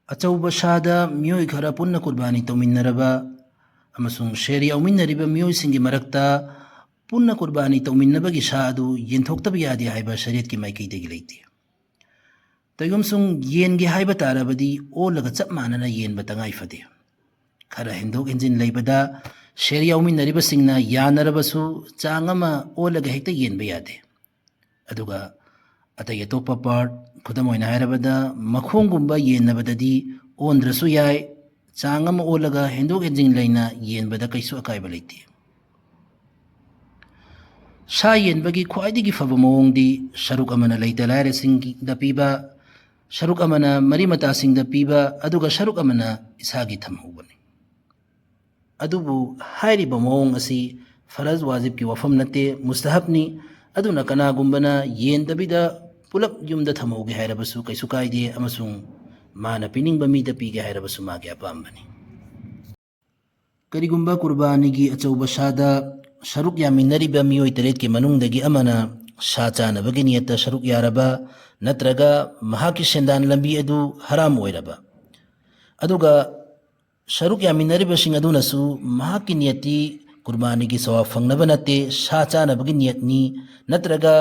अचौब सादा मियोय खरा पुन्ना कुर्बानी तौमिन्नरबा अमसुंग शेरी औमिन्नरिबा मियोयसिंगी मरक्ता पुन्ना कुर्बानी तौमिन्नबगी सा अदु येंथोक्तब यादे हाइबा शरीयत की माइकैदगी लेते तैगुमसुंग येनगे हाइबा तारबदी ओलगा चप मानना येनबा तंगाई फदे खरा हिंदोक इंजिन लेबदा शेरी औमिन्नरिबसिंगना यानरबसु चांगमा ओलगा हेक्ता येनबा यादे अदुगा अतै अतोप्पा पार्ट खुदम ओइना हायरबदा मखोंगुंबा येनबददी ओंद्रसु याय चांगम ओलगा हिंदोक इंजिन लेना येनबदा कैसु अकायबा लेते सा येनबगी ख्वाइदिगी फबा मओंगदी सरुक अमना लेता लायरसिंगदा पीबा सरुक अमना मरी मतासिंगदा पीबा अदुगा सरुक अमना इसागी थमहोबनी अदुबु हायरिबा मओंग असि फरज वाजिब की वफम नते मुस्तहबनी अदुना कनागुंबना येनदबिदा पुलप युमदा थमोगे हायरबसु कैसु कायदे अमसुंग माना पिनिंगबा मीदा पीगे हायरबसु मागे अपाम्बनी करिगुंबा कुर्बानीगी अचौबा सादा सरुक यामिन्नरिबा मियोय तरेत के मनुंगदगी अमना सा चानबगी नियत सरुक यारबा नत्रगा महाकी सेंदान लंबी अदु हराम ओइरबा अदुगा सरुक यामिन्नरिबसिंग अदुनसु महाकी नियति कुर्बानीगी सवाब फंगनबा नते सा चानबगी नियतनी नत्रगा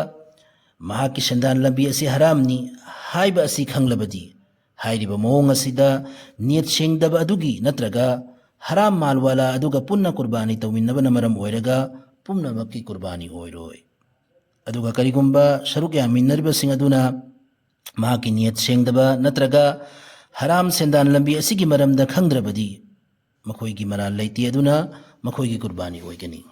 महाकी सेंदान लंबी असी हरामनी हाइबा असी खंगलबदी हाइरिबा मओंग असिदा नियत सेंगदबा अदुगी नत्रगा हराम माल वाला अदुगा पुन्ना कुर्बानी तौमिन्नबना मरम ओइरगा पुम्नमक्की कुर्बानी ओइरोय अदुगा करिगुंबा सरुक यामिन्नरिबसिंग अदुना महाकी नियत सेंगदबा नत्रगा हराम सेंदान लंबी असिगी मरमदा खंगद्रबदी मखोयगी मराल लैती अदुना मखोयगी कुर्बानी ओइगनी।